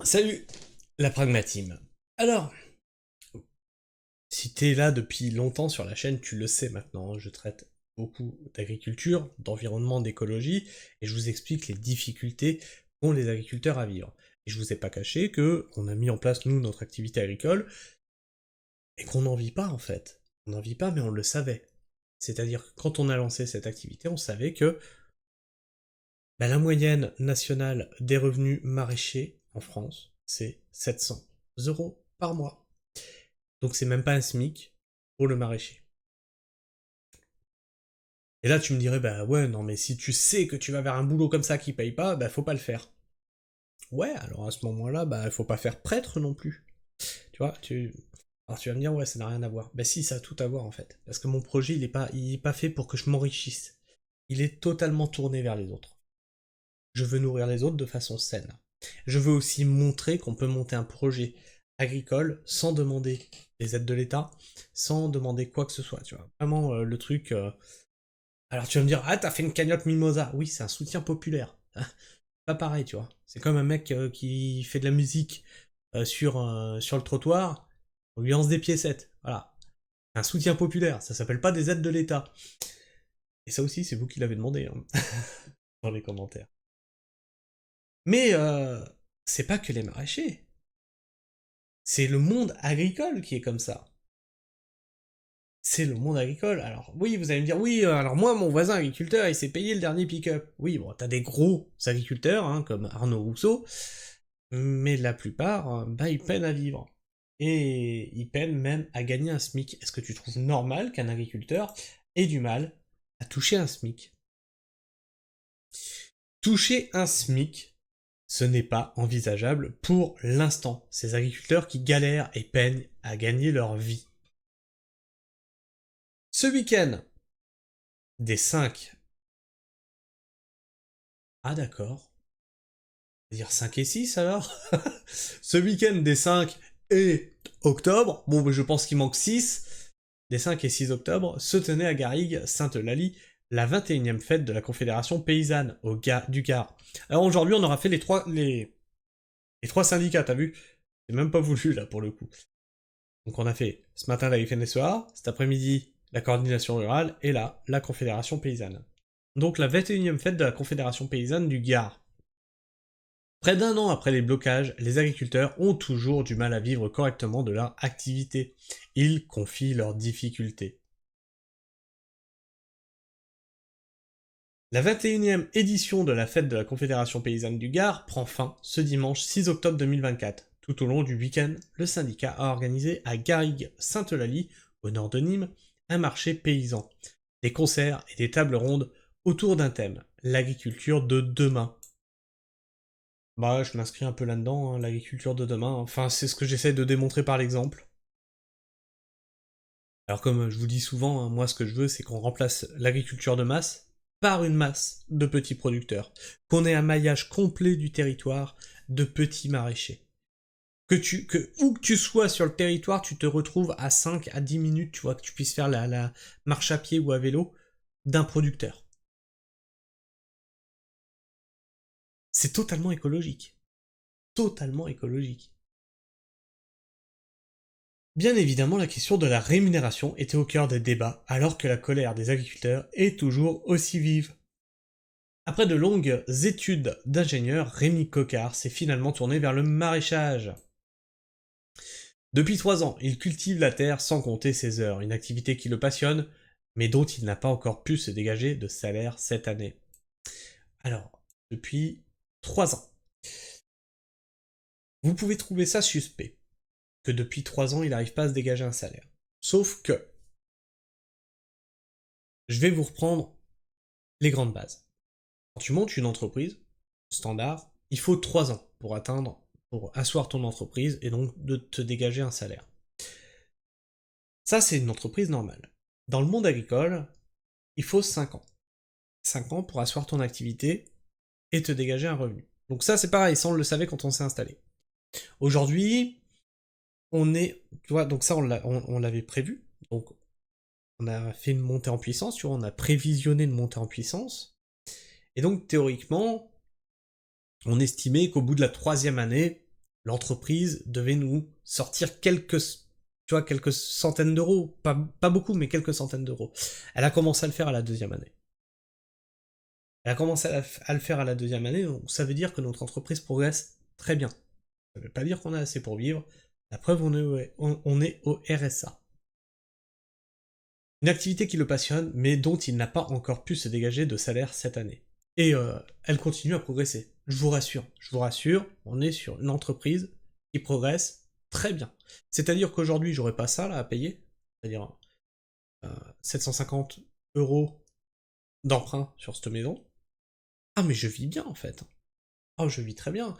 Salut, la pragmatime. Alors, si t'es là depuis longtemps sur la chaîne, tu le sais maintenant, hein, je traite beaucoup d'agriculture, d'environnement, d'écologie, et je vous explique les difficultés qu'ont les agriculteurs à vivre. Et je vous ai pas caché que on a mis en place, nous, notre activité agricole, et qu'on n'en vit pas, en fait. On n'en vit pas, mais on le savait. C'est-à-dire que quand on a lancé cette activité, on savait que la moyenne nationale des revenus maraîchers en France, c'est 700 € par mois. Donc c'est même pas un SMIC pour le maraîcher. Et là tu me dirais, bah ouais, non mais si tu sais que tu vas vers un boulot comme ça qui paye pas, bah faut pas le faire. Ouais, alors à ce moment-là, bah faut pas faire prêtre non plus. Tu vois, alors tu vas me dire, ouais, ça n'a rien à voir. Bah si, ça a tout à voir en fait. Parce que mon projet, il est pas fait pour que je m'enrichisse. Il est totalement tourné vers les autres. Je veux nourrir les autres de façon saine. Je veux aussi montrer qu'on peut monter un projet agricole sans demander des aides de l'État, sans demander quoi que ce soit, tu vois. Vraiment le truc. Alors tu vas me dire, ah t'as fait une cagnotte Mimosa. Oui, c'est un soutien populaire. Pas pareil, tu vois. C'est comme un mec qui fait de la musique sur le trottoir, on lui lance des piécettes. Voilà. Un soutien populaire, ça s'appelle pas des aides de l'État. Et ça aussi, c'est vous qui l'avez demandé hein, dans les commentaires. Mais c'est pas que les maraîchers. C'est le monde agricole qui est comme ça. C'est le monde agricole. Alors oui, vous allez me dire, oui, alors moi, mon voisin agriculteur, il s'est payé le dernier pick-up. Oui, bon, t'as des gros agriculteurs, hein, comme Arnaud Rousseau, mais la plupart, bah, ils peinent à vivre. Et ils peinent même à gagner un SMIC. Est-ce que tu trouves normal qu'un agriculteur ait du mal à toucher un SMIC? Toucher un SMIC, ce n'est pas envisageable pour l'instant. Ces agriculteurs qui galèrent et peinent à gagner leur vie. Ce week-end, des 5. Ah d'accord. Dire 5 et 6 alors. Ce week-end des 5 et octobre, bon je pense qu'il manque 6. Des 5 et 6 octobre, se tenait à Garrigues, Sainte-Eulalie, la 21e fête de la Confédération Paysanne du Gard. Alors aujourd'hui on aura fait les trois syndicats, t'as vu? C'est même pas voulu là pour le coup. Donc on a fait ce matin la FNSEA, cet après-midi la coordination rurale, et là, la Confédération Paysanne. Donc la 21e fête de la Confédération Paysanne du Gard. Près d'un an après les blocages, les agriculteurs ont toujours du mal à vivre correctement de leur activité. Ils confient leurs difficultés. La 21e édition de la fête de la Confédération Paysanne du Gard prend fin ce dimanche 6 octobre 2024. Tout au long du week-end, le syndicat a organisé à Garrigues-Sainte-Eulalie, au nord de Nîmes, un marché paysan. Des concerts et des tables rondes autour d'un thème, l'agriculture de demain. Bah, je m'inscris un peu là-dedans, hein, l'agriculture de demain. Enfin, c'est ce que j'essaie de démontrer par l'exemple. Alors, comme je vous dis souvent, hein, moi, ce que je veux, c'est qu'on remplace l'agriculture de masse par une masse de petits producteurs. Qu'on ait un maillage complet du territoire de petits maraîchers. Où que tu sois sur le territoire, tu te retrouves à 5 à 10 minutes, tu vois, que tu puisses faire la marche à pied ou à vélo d'un producteur. C'est totalement écologique. Totalement écologique. Bien évidemment, la question de la rémunération était au cœur des débats, alors que la colère des agriculteurs est toujours aussi vive. Après de longues études d'ingénieur, Rémi Coquart s'est finalement tourné vers le maraîchage. Depuis 3 ans, il cultive la terre sans compter ses heures, une activité qui le passionne, mais dont il n'a pas encore pu se dégager de salaire cette année. Alors, depuis 3 ans. Vous pouvez trouver ça suspect, que depuis 3 ans, il n'arrive pas à se dégager un salaire. Sauf que, je vais vous reprendre les grandes bases. Quand tu montes une entreprise, standard, il faut 3 ans pour asseoir ton entreprise et donc de te dégager un salaire. Ça, c'est une entreprise normale. Dans le monde agricole, il faut 5 ans. 5 ans pour asseoir ton activité et te dégager un revenu. Donc ça, c'est pareil, ça on le savait quand on s'est installé. Aujourd'hui, tu vois, donc ça on l'avait prévu. Donc on a fait une montée en puissance, tu vois, on a prévisionné une montée en puissance. Et donc théoriquement, on estimait qu'au bout de la 3e année, l'entreprise devait nous sortir quelques, tu vois, quelques centaines d'euros. Pas beaucoup, mais quelques centaines d'euros. Elle a commencé à le faire à la deuxième année. Elle a commencé à le faire à la deuxième année, donc ça veut dire que notre entreprise progresse très bien. Ça veut pas dire qu'on a assez pour vivre. La preuve, on est au RSA. Une activité qui le passionne, mais dont il n'a pas encore pu se dégager de salaire cette année. Et elle continue à progresser. Je vous rassure, on est sur une entreprise qui progresse très bien. C'est-à-dire qu'aujourd'hui, j'aurais pas ça là à payer, c'est-à-dire 750 euros d'emprunt sur cette maison. Ah mais je vis bien en fait. Oh je vis très bien.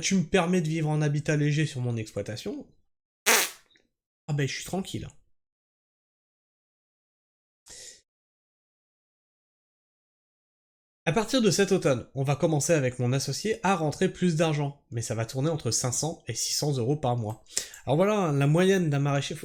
Tu me permets de vivre en habitat léger sur mon exploitation. Ah ben je suis tranquille. À partir de cet automne, on va commencer avec mon associé à rentrer plus d'argent, mais ça va tourner entre 500 et 600 euros par mois. Alors voilà, hein, la moyenne d'un maraîcher.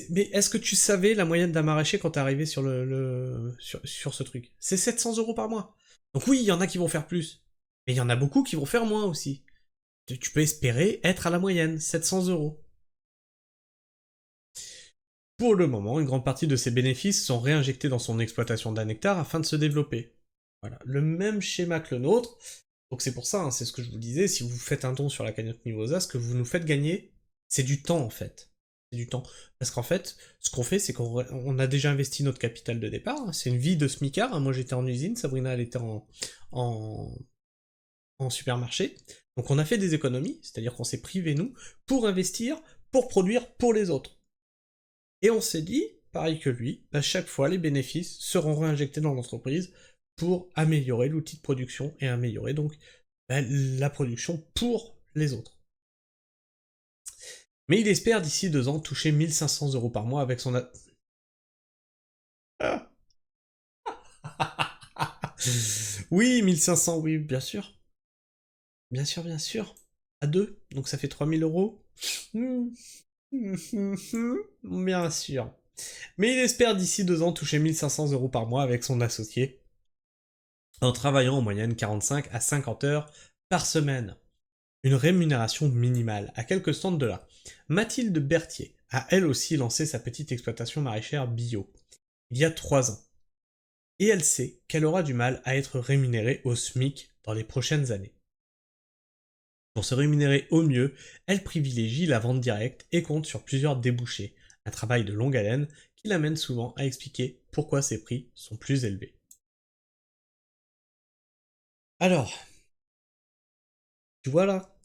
Mais est-ce que tu savais la moyenne d'un maraîcher quand t'es arrivé sur sur ce truc? C'est 700 euros par mois. Donc oui, il y en a qui vont faire plus, mais il y en a beaucoup qui vont faire moins aussi. Tu peux espérer être à la moyenne, 700 euros. Pour le moment, une grande partie de ses bénéfices sont réinjectés dans son exploitation d'un hectare afin de se développer. Voilà, le même schéma que le nôtre. Donc c'est pour ça, hein, c'est ce que je vous disais, si vous faites un don sur la cagnotte Mimosa, ce que vous nous faites gagner, c'est du temps en fait. C'est du temps. Parce qu'en fait, ce qu'on fait, c'est qu'on a déjà investi notre capital de départ. Hein. C'est une vie de smicard. Hein. Moi j'étais en usine, Sabrina elle était en, en supermarché. Donc on a fait des économies, c'est-à-dire qu'on s'est privé nous, pour investir, pour produire pour les autres. Et on s'est dit, pareil que lui, à chaque fois les bénéfices seront réinjectés dans l'entreprise pour améliorer l'outil de production et améliorer donc la production pour les autres. Mais il espère d'ici 2 ans toucher 1500 euros par mois avec son... Oui, 1500, oui, bien sûr. Bien sûr, bien sûr. À deux, donc ça fait 3000 euros. Bien sûr. Mais il espère d'ici 2 ans toucher 1500 euros par mois avec son associé, en travaillant en moyenne 45 à 50 heures par semaine. Une rémunération minimale, à quelques stands de là. Mathilde Berthier a elle aussi lancé sa petite exploitation maraîchère bio, il y a 3 ans. Et elle sait qu'elle aura du mal à être rémunérée au SMIC dans les prochaines années. Pour se rémunérer au mieux, elle privilégie la vente directe et compte sur plusieurs débouchés, un travail de longue haleine qui l'amène souvent à expliquer pourquoi ses prix sont plus élevés. Alors, tu vois là,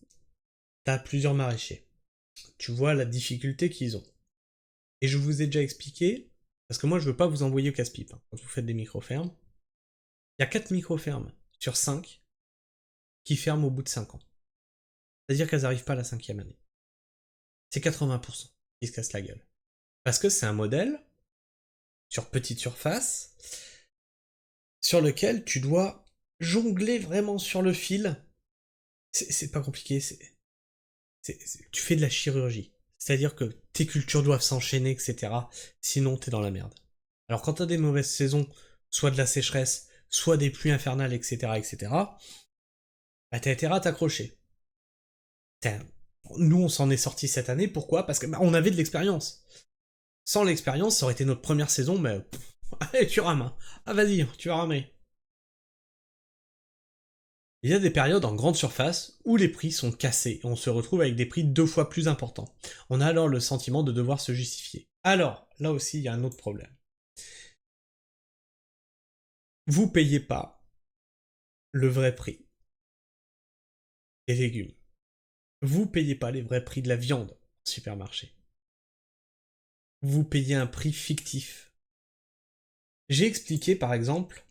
t'as plusieurs maraîchers. Tu vois la difficulté qu'ils ont. Et je vous ai déjà expliqué, parce que moi je veux pas vous envoyer au casse-pipe hein, quand vous faites des micro-fermes. Il y a 4 micro-fermes sur 5 qui ferment au bout de 5 ans. C'est-à-dire qu'elles n'arrivent pas à la 5e année. C'est 80% qui se cassent la gueule. Parce que c'est un modèle sur petite surface sur lequel tu dois jongler vraiment sur le fil. C'est pas compliqué, tu fais de la chirurgie. C'est-à-dire que tes cultures doivent s'enchaîner, etc. Sinon, t'es dans la merde. Alors quand t'as des mauvaises saisons, soit de la sécheresse, soit des pluies infernales, etc., etc., bah t'as intérêt à t'accrocher. Nous, on s'en est sorti cette année, pourquoi? Parce que on avait de l'expérience. Sans l'expérience, ça aurait été notre première saison, mais allez, tu rames. Hein. Ah vas-y, tu vas ramer. Il y a des périodes en grande surface où les prix sont cassés et on se retrouve avec des prix 2 fois plus importants. On a alors le sentiment de devoir se justifier. Alors, là aussi, il y a un autre problème. Vous payez pas le vrai prix des légumes. Vous payez pas les vrais prix de la viande au supermarché. Vous payez un prix fictif. J'ai expliqué par exemple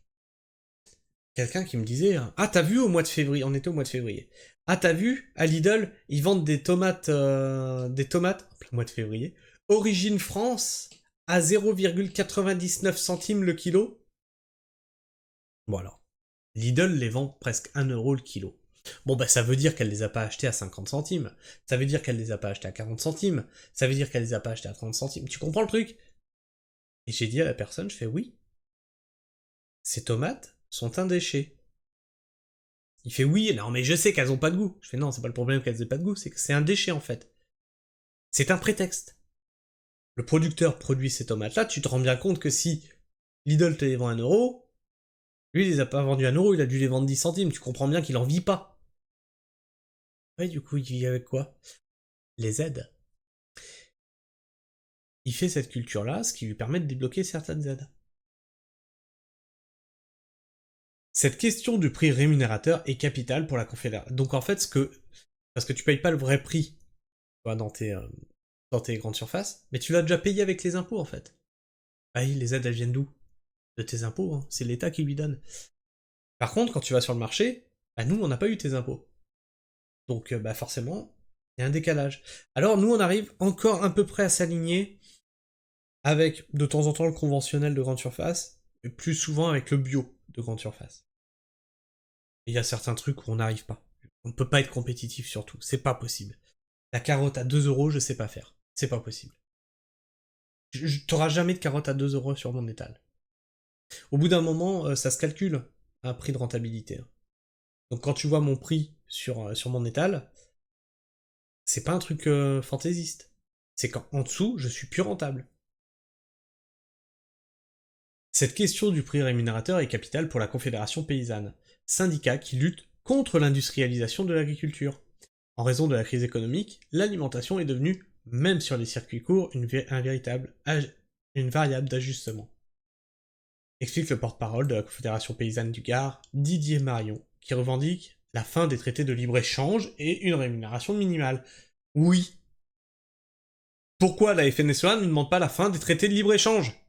quelqu'un qui me disait ah t'as vu au mois de février, on était au mois de février. Ah t'as vu à Lidl ils vendent des tomates au mois de février origine France à 0,99 centimes le kilo. Bon alors Lidl les vend presque 1 euro le kilo. Bon bah ça veut dire qu'elle les a pas achetés à 50 centimes. Ça veut dire qu'elle les a pas achetés à 40 centimes. Ça veut dire qu'elle les a pas achetés à 30 centimes. Tu comprends le truc? Et j'ai dit à la personne, je fais oui. Ces tomates sont un déchet. Il fait oui, non mais je sais qu'elles ont pas de goût. Je fais non, c'est pas le problème qu'elles aient pas de goût, c'est que c'est un déchet en fait. C'est un prétexte. Le producteur produit ces tomates-là, tu te rends bien compte que si Lidl te les vend 1€, lui il les a pas vendus 1€, il a dû les vendre 10 centimes, tu comprends bien qu'il en vit pas. Ouais, du coup, il vit avec quoi? Les aides. Il fait cette culture-là, ce qui lui permet de débloquer certaines aides. Cette question du prix rémunérateur est capitale pour la Confédération. Donc en fait, parce que tu payes pas le vrai prix dans tes grandes surfaces, mais tu l'as déjà payé avec les impôts en fait. Ah oui, les aides elles viennent d'où? De tes impôts, hein. C'est l'État qui lui donne. Par contre, quand tu vas sur le marché, bah nous on n'a pas eu tes impôts. Donc bah forcément, il y a un décalage. Alors nous on arrive encore un peu près à s'aligner avec de temps en temps le conventionnel de grande surface, et plus souvent avec le bio de grande surface. Et il y a certains trucs où on n'arrive pas. On ne peut pas être compétitif sur tout, c'est pas possible. La carotte à 2€, je sais pas faire. C'est pas possible. T'auras jamais de carotte à 2€ sur mon étal. Au bout d'un moment, ça se calcule, un prix de rentabilité. Donc quand tu vois mon prix sur mon étal, c'est pas un truc fantaisiste. C'est qu'en dessous, je suis plus rentable. Cette question du prix rémunérateur est capitale pour la Confédération paysanne, syndicat qui lutte contre l'industrialisation de l'agriculture. En raison de la crise économique, l'alimentation est devenue, même sur les circuits courts, une variable d'ajustement. Explique le porte-parole de la Confédération paysanne du Gard, Didier Marion, qui revendique la fin des traités de libre-échange et une rémunération minimale. Oui. Pourquoi la FNSEA ne demande pas la fin des traités de libre-échange?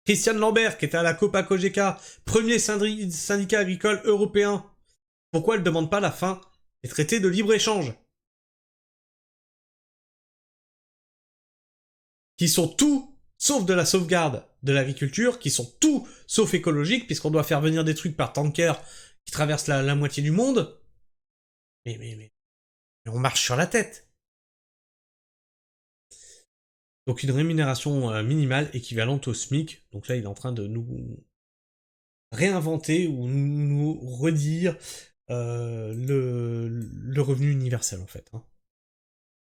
Christiane Lambert, qui était à la Copa-Cogeca, premier syndicat agricole européen, pourquoi elle ne demande pas la fin des traités de libre-échange? Qui sont tout sauf de la sauvegarde de l'agriculture, qui sont tout sauf écologiques, puisqu'on doit faire venir des trucs par tanker qui traversent la moitié du monde. Mais on marche sur la tête. Donc une rémunération minimale équivalente au SMIC. Donc là, il est en train de nous réinventer ou nous redire le revenu universel en fait. Hein.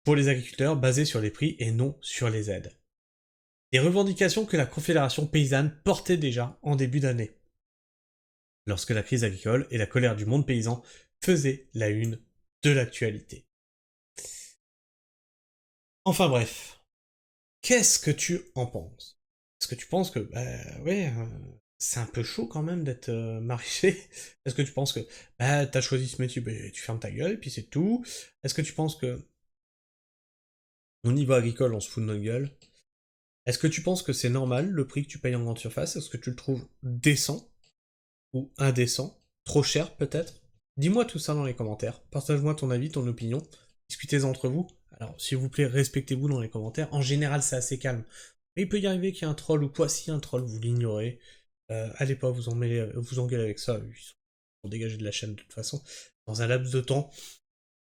Pour les agriculteurs, basé sur les prix et non sur les aides. Des revendications que la Confédération paysanne portait déjà en début d'année, lorsque la crise agricole et la colère du monde paysan faisaient la une de l'actualité. Enfin bref, qu'est-ce que tu en penses? Est-ce que tu penses que, c'est un peu chaud quand même d'être maraîcher? Est-ce que tu penses que, t'as choisi ce métier, tu fermes ta gueule, et puis c'est tout? Est-ce que tu penses que, au niveau agricole, on se fout de notre gueule? Est-ce que tu penses que c'est normal, le prix que tu payes en grande surface? Est-ce que tu le trouves décent? Ou indécent? Trop cher, peut-être? Dis-moi tout ça dans les commentaires. Partage-moi ton avis, ton opinion. Discutez entre vous. Alors, s'il vous plaît, respectez-vous dans les commentaires. En général, c'est assez calme. Mais il peut y arriver qu'il y ait un troll ou quoi. S'il y a un troll, vous l'ignorez. Allez pas vous engueuler avec ça. Ils sont dégagés de la chaîne de toute façon. Dans un laps de temps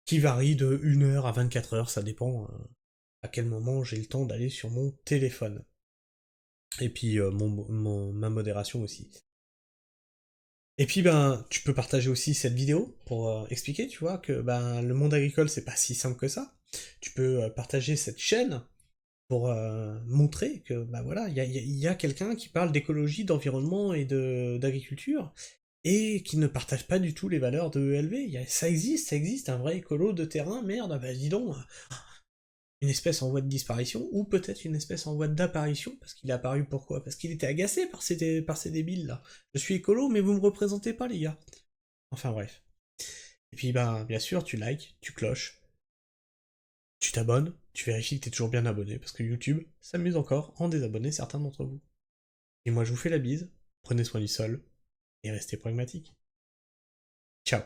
qui varie de 1 heure à 24 heures. Ça dépend à quel moment j'ai le temps d'aller sur mon téléphone. Et puis ma modération aussi. Et puis tu peux partager aussi cette vidéo pour expliquer, tu vois, que le monde agricole c'est pas si simple que ça. Tu peux partager cette chaîne pour montrer que voilà, il y a quelqu'un qui parle d'écologie, d'environnement et d'agriculture et qui ne partage pas du tout les valeurs de ELV. Ça existe, un vrai écolo de terrain, merde, dis donc, une espèce en voie de disparition, ou peut-être une espèce en voie d'apparition, parce qu'il est apparu pourquoi? Parce qu'il était agacé par ces débiles là. Je suis écolo, mais vous me représentez pas les gars. Enfin bref. Et puis bien sûr, tu likes, tu cloches, tu t'abonnes, tu vérifies que t'es toujours bien abonné, parce que YouTube s'amuse encore en désabonner certains d'entre vous. Et moi je vous fais la bise, prenez soin du sol, et restez pragmatiques. Ciao.